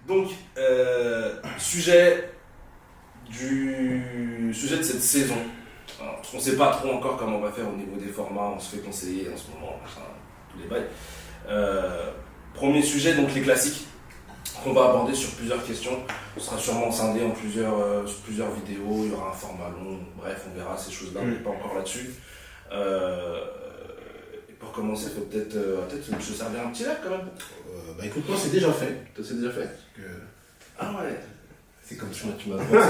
Donc, sujet de cette saison. Alors, on ne sait pas trop encore comment on va faire au niveau des formats, on se fait conseiller en ce moment, enfin, tous les bails. Premier sujet, donc les classiques, qu'on va aborder sur plusieurs questions. Ce sera sûrement scindé en sur plusieurs vidéos, il y aura un format long, bref, on verra ces choses-là, on n'est pas encore là-dessus. Et pour commencer, il faut peut-être se servir un petit verre quand même. Bah écoute, moi c'est déjà fait. Toi, c'est déjà fait Ah ouais. C'est comme ça. Tu m'as devancé.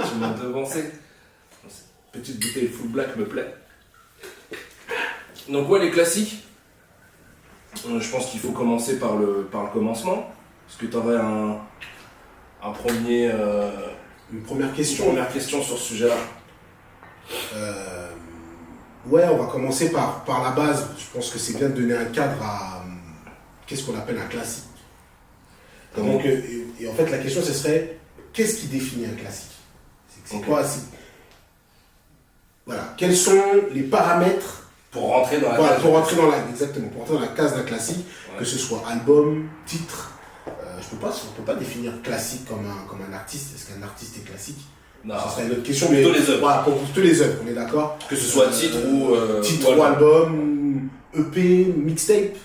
Tu m'as devancé. Petite bouteille full black me plaît. Donc ouais, les classiques. Je pense qu'il faut commencer par le commencement. Est-ce que tu aurais Une première question. Première question sur ce sujet-là. Ouais, on va commencer par la base. Je pense que c'est bien de donner un cadre à qu'est-ce qu'on appelle un classique. Donc, et en fait, la question, ce serait qu'est-ce qui définit un classique? C'est quoi? Voilà. Quels sont les paramètres pour rentrer dans la case? Exactement. Pour rentrer dans la case d'un classique, que ce soit album, titre. On peut pas définir classique comme un artiste. Est-ce qu'un artiste est classique? Non. Ce serait une autre question. Plutôt les œuvres. Voilà, pour toutes les œuvres, on est d'accord. Que ce soit titre ou album, EP, mixtape.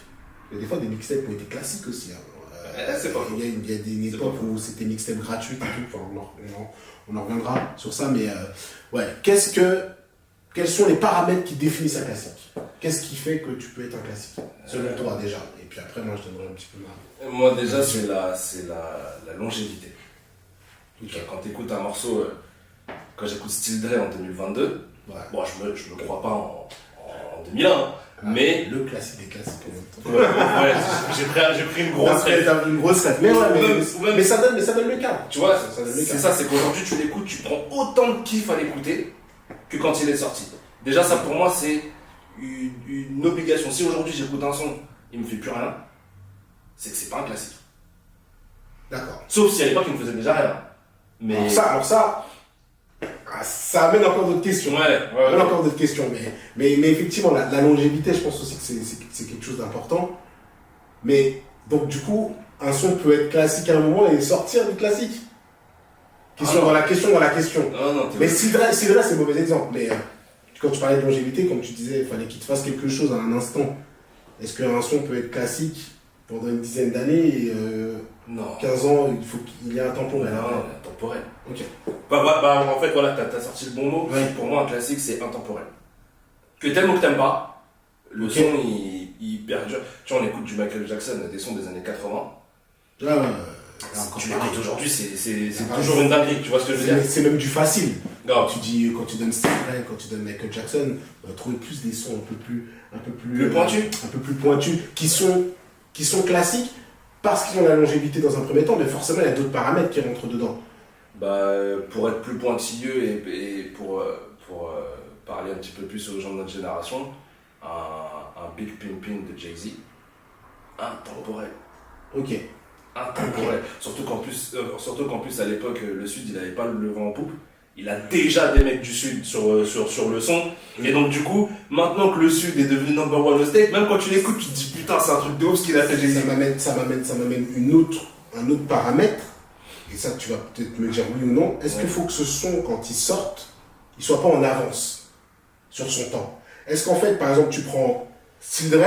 Il y a des fois des mixtapes ont été classiques aussi. C'est pas il y a des époques où c'était mixtape gratuit et tout. On en reviendra sur ça, mais ouais. Quels sont les paramètres qui définissent un classique? Qu'est-ce qui fait que tu peux être un classique? Selon toi déjà. Et puis après, moi je donnerai un petit peu ma... Moi déjà, c'est la longévité. Okay. Quand tu écoutes un morceau, quand j'écoute Still Dre en 2022, bon, je me crois pas en 2001, mais... Le classique des classiques en même temps. Ouais, j'ai pris une grosse rêve. Une grosse rêve, mais ça donne le cadre. Tu vois, c'est ça, c'est qu'aujourd'hui tu l'écoutes, tu prends autant de kiff à l'écouter que quand il est sorti. Déjà ça pour moi c'est une obligation. Si aujourd'hui j'écoute un son, il me fait plus rien, c'est que c'est pas un classique. D'accord. Sauf si à l'époque il me faisait déjà rien. Mais... Alors ça amène encore d'autres questions. Encore d'autres questions. Mais effectivement, la longévité, je pense aussi que c'est quelque chose d'important. Mais donc du coup, un son peut être classique à un moment et sortir du classique. Question dans la question. Non, mais c'est vrai, c'est un mauvais exemple. Mais quand tu parlais de longévité, comme tu disais, il fallait qu'il te fasse quelque chose à un instant. Est-ce qu'un son peut être classique pendant une dizaine d'années et non. 15 ans, il faut qu'il y ait un temporel? Non, temporel. Ok. En fait, voilà, t'as sorti le bon mot. Ouais. Pour moi, un classique, c'est intemporel. Que t'aimes ou que t'aimes pas, le son, il perdure. Tu vois, on écoute du Michael Jackson, des sons des années 80. Tu l'écoutes aujourd'hui, c'est toujours une dinguerie, tu vois ce que je veux dire? C'est même du facile. Non. Tu dis, quand tu donnes Steve Ray, quand tu donnes Michael Jackson, on va trouver plus des sons un peu plus pointus, qui sont classiques parce qu'ils ont la longévité dans un premier temps, mais forcément il y a d'autres paramètres qui rentrent dedans. Pour être plus pointilleux et pour parler un petit peu plus aux gens de notre génération, un Big Pimpin' de Jay-Z, intemporel. Ok. Intemporel. Surtout qu'en plus à l'époque le Sud il n'avait pas le vent en poupe. Il a déjà des mecs du Sud sur le son. Et donc du coup, maintenant que le Sud est devenu number one au state, même quand tu l'écoutes, tu te dis putain c'est un truc de ouf ce qu'il a fait Jay-Z. Ça m'amène un autre paramètre. Et ça tu vas peut-être me dire oui ou non. Est-ce qu'il faut que ce son, quand il sorte, il soit pas en avance sur son temps? Est-ce qu'en fait, par exemple, tu prends Still Dre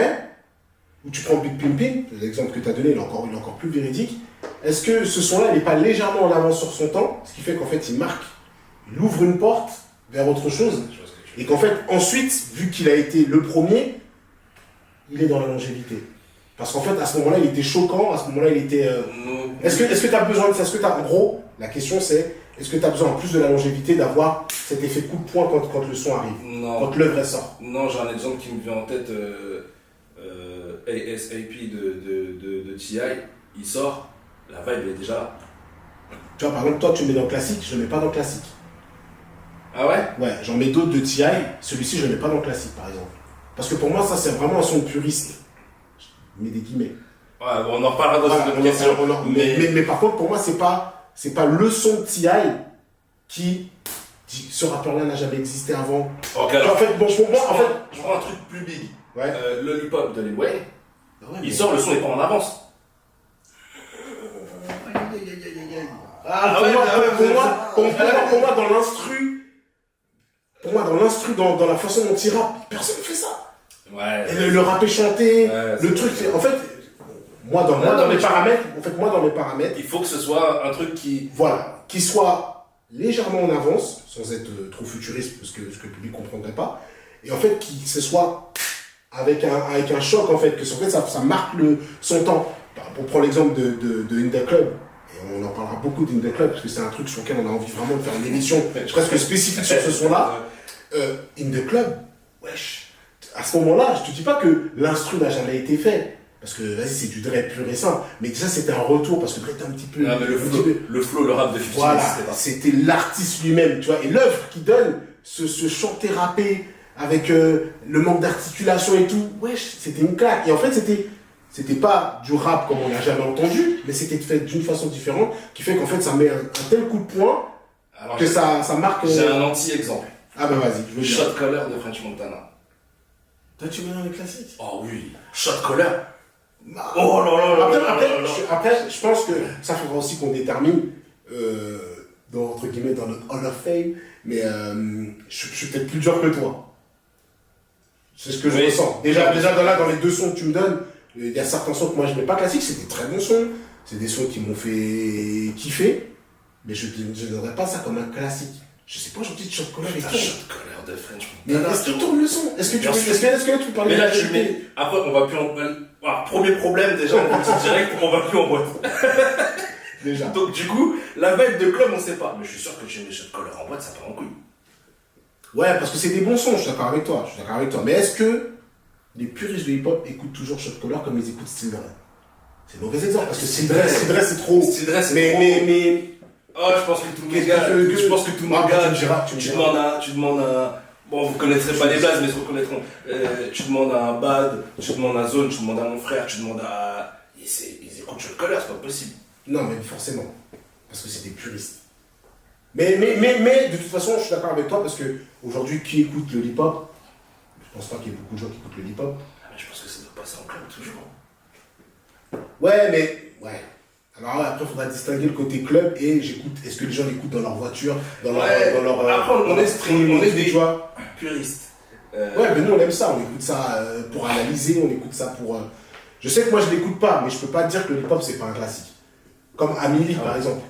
ou tu prends Big Pimpin', l'exemple que tu as donné, il est encore plus véridique. Est-ce que ce son-là, il n'est pas légèrement en avance sur son temps, ce qui fait qu'en fait, il ouvre une porte vers autre chose, et qu'en fait, ensuite, vu qu'il a été le premier, il est dans la longévité. Parce qu'en fait, à ce moment-là, il était choquant, à ce moment-là, il était... Est-ce que tu as besoin de ça? En gros, la question c'est, est-ce que tu as besoin, en plus de la longévité, d'avoir cet effet coup de poing quand le son arrive? Non. Quand l'œuvre sort? Non, j'ai un exemple qui me vient en tête, ASAP de T.I., il sort, la vibe est déjà là. Tu vois, par exemple, toi, tu le mets dans le classique, je le mets pas dans le classique. Ah ouais? Ouais, j'en mets d'autres de T.I., celui-ci, je le mets pas dans le classique, par exemple. Parce que pour moi, ça, c'est vraiment un son puriste. Je mets des guillemets. Ouais, on en reparlera dans cette question. Mais par contre, pour moi, c'est pas le son de T.I. qui dit ce rappeur-là n'a jamais existé avant. Ok, alors, en fait, je prends un truc plus big. Ouais. Lollipop de Lil Wayne. Ouais, il sort, le son n'est pas en avance. Pour moi, dans l'instru, dans la façon dont il rappe, personne ne fait ça. Ouais. Et le rap est chanté, Ouais, le truc, en fait, moi, dans mes paramètres, il faut que ce soit un truc qui... voilà, qui soit légèrement en avance, sans être trop futuriste, parce que le public ne comprendrait pas, et en fait, qui ce soit avec un choc, en fait, que en fait, ça marque son temps. Pour prendre l'exemple de In The Club, et on en parlera beaucoup d'In The Club, parce que c'est un truc sur lequel on a envie vraiment de faire une émission presque spécifique sur ce son-là. In The Club, wesh, à ce moment-là, je te dis pas que l'instru n'a jamais été fait, parce que vas-y, c'est du Dre pur et simple, mais déjà c'était un retour, parce que Dre était un petit peu... Non, mais le flow, le rap de 50 voilà, c'était l'artiste lui-même, tu vois, et l'œuvre qui donne ce chanter rappé, avec le manque d'articulation et tout, wesh, c'était une claque. Et en fait, c'était pas du rap comme on l'a jamais entendu, mais c'était fait d'une façon différente, qui fait qu'en fait, ça met un tel coup de poing que ça marque... J'ai un anti-exemple. Ah bah vas-y, je veux dire. Shot Caller de French Montana. Toi, tu mets dans les classiques. Oh oui, Shot Caller. Oh là là là. Après, je pense que ça faudra aussi qu'on détermine, entre guillemets, dans notre Hall of Fame, mais je suis peut-être plus dur que toi. C'est ce que je ressens. Déjà dans les deux sons que tu me donnes, il y a certains sons que moi je mets pas classiques, c'est des très bons sons, c'est des sons qui m'ont fait kiffer, mais je ne donnerais pas ça comme un classique. Je sais pas, j'ai envie de Shot Caller. Shot Caller de French Mais Montana. est-ce qu'il tourne le son? Est-ce que tu parlais mais de là, la tu mets. Après, on va plus en. Alors, premier problème, déjà, on dit direct, on va plus en boîte. Déjà. Donc, du coup, la vibe de club, on sait pas. Mais je suis sûr que tu mets Shot Caller en boîte, ça part en couille. Ouais, parce que c'est des bons sons, je suis d'accord avec toi. Mais est-ce que les puristes de hip-hop écoutent toujours Shot Caller comme ils écoutent Still Dre? C'est un mauvais exemple, parce que Still Dre, c'est trop. Still Dre, c'est trop. Mais. Oh, je pense que tout le monde. Je pense que tout le monde. Tu demandes à. Bon, vous connaîtrez pas les blagues, mais ils se reconnaîtront. Tu demandes à un Bad, tu demandes à Zone, tu demandes à mon frère, tu demandes à. Ils écoutent Shot Caller, c'est pas possible. Non, mais forcément. Parce que c'est des puristes. Mais de toute façon, je suis d'accord avec toi, parce que aujourd'hui, qui écoute le hip-hop? Je pense pas qu'il y ait beaucoup de gens qui écoutent le hip-hop. Ah, mais je pense que ça doit passer en club toujours. Ouais, mais. Ouais. Alors là, après, il faudra distinguer le côté club et j'écoute. Est-ce que les gens l'écoutent dans leur voiture, dans leur. Après, on est des tu vois. puristes. Ouais, mais nous, on aime ça. On écoute ça pour analyser, on écoute ça pour. Je sais que moi, je l'écoute pas, mais je peux pas dire que le hip-hop, c'est pas un classique. Comme Amélie, par exemple.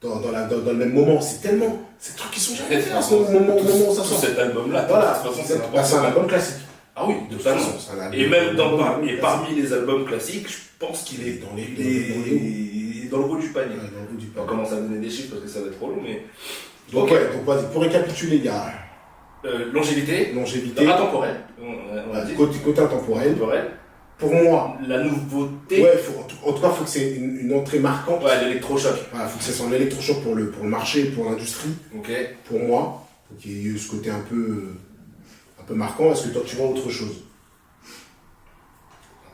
Dans le même moment, c'est tellement. C'est des trucs qui sont jamais faits à ce moment où ça sort. Cet album-là, voilà, c'est un album classique. Ah oui, de toute façon. Et même parmi les albums classiques, je pense qu'il est dans le haut du panier. On commence à donner des chiffres parce que ça va être trop long, mais. Donc vas-y, pour récapituler, il y a. Longévité. Intemporel. Côté intemporel. Pour moi. La nouveauté. Ouais, en tout cas, il faut que c'est une entrée marquante. Ouais, l'électrochoc. Voilà, il faut que c'est un électrochoc pour le marché, pour l'industrie. Ok. Pour moi, il faut qu'il y ait eu ce côté un peu marquant. Est-ce que toi, tu vois autre chose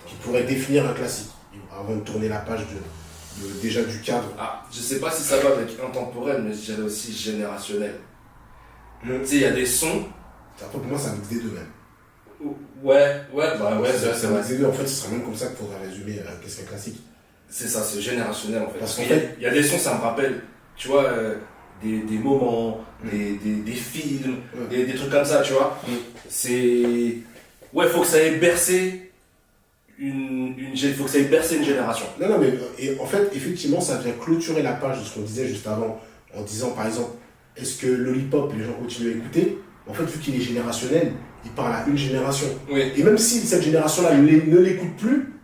qui pourrait définir un classique avant de tourner la page déjà du cadre? Ah, je sais pas si ça va avec intemporel, mais je dirais aussi générationnel. Tu sais, il y a des sons. Après, pour moi, c'est un mix des deux même. Ouais, c'est vrai. Des deux, en fait, ce sera même comme ça qu'il faudra résumer qu'est-ce qu'un classique. C'est ça, c'est générationnel en fait. Parce qu'en fait, il y a des sons, ça me rappelle, tu vois, des moments, des films, des trucs comme ça, tu vois. C'est. Ouais, faut que ça ait bercé faut que ça ait bercé une génération. Non, mais et en fait, effectivement, ça vient clôturer la page de ce qu'on disait juste avant, en disant par exemple, est-ce que le hip-hop, les gens continuent à écouter? En fait, vu qu'il est générationnel, il parle à une génération. Oui. Et même si cette génération-là ne l'écoute plus,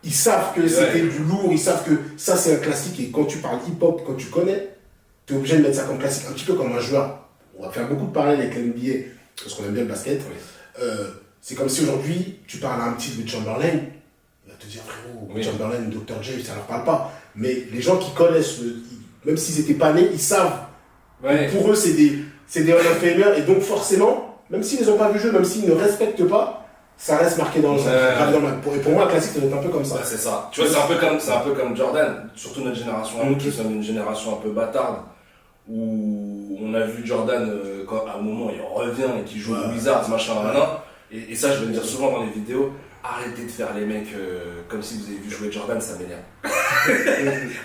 ils savent que c'était du lourd, ils savent que ça c'est un classique. Et quand tu parles hip-hop, quand tu connais, tu es obligé de mettre ça comme classique. Un petit peu comme un joueur. On va faire beaucoup de parallèles avec l'NBA, parce qu'on aime bien le basket. Oui. C'est comme si aujourd'hui, tu parles à un petit de Chamberlain, il va te dire frérot, Chamberlain, Dr. J, ça leur parle pas. Mais les gens qui connaissent, même s'ils n'étaient pas nés, ils savent. Ouais. Pour eux, c'est des Hall of Famers. Et donc forcément, même s'ils n'ont pas vu le jeu, même s'ils ne respectent pas, ça reste marqué dans le sang. Et pour moi, un classique, ça doit être un peu comme ça. Ouais, c'est ça. Tu vois, c'est un peu comme Jordan. Surtout notre génération, qui sommes une génération un peu bâtarde, où on a vu Jordan, quand à un moment il revient et qu'il joue aux Wizards, machin, et ça, je vais le dire souvent dans les vidéos, arrêtez de faire les mecs comme si vous avez vu jouer Jordan, ça m'énerve.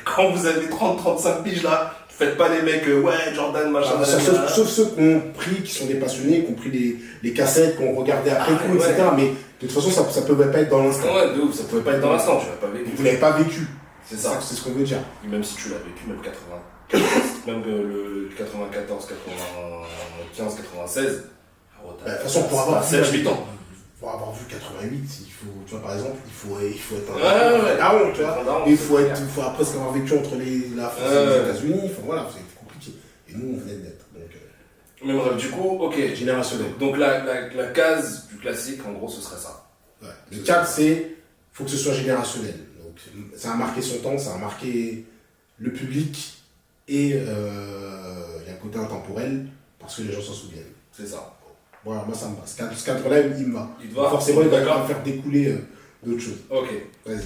Quand vous avez 30-35 piges là, faites pas les mecs, ouais, Jordan, machin, Sauf ceux qui ont pris, qui sont des passionnés, qui ont pris les cassettes, qui ont regardé après coup, ouais. etc. Mais de toute façon, ça pouvait pas être dans l'instant. Ouais, de ouf, ça pouvait pas être dans l'instant, tu l'as pas vécu. Vous l'avez pas vécu. C'est ça. C'est ce qu'on veut dire. Et même si tu l'as vécu, même 80, même le 94, 95, 96, De toute façon, pour avoir 7-8 ans. Pour avoir vu 88, il faut, tu vois, par exemple, il faut être un Ouais. daron, tu vois. Daron, Il faut après avoir vécu entre la France et les États-Unis, enfin voilà, c'est compliqué. Et nous, on venait de naître. Donc, mais bref, du coup, ok. Générationnel. Donc la case du classique, en gros, ce serait ça. Ouais. Le cap, c'est, faut que ce soit générationnel. Donc, ça a marqué son temps, ça a marqué le public et il y a un côté intemporel parce que les gens s'en souviennent. C'est ça. Voilà, moi ça me va. Ce cadre-là, il me va. Il te va. Forcément, il va faire découler d'autres choses. Ok. Vas-y.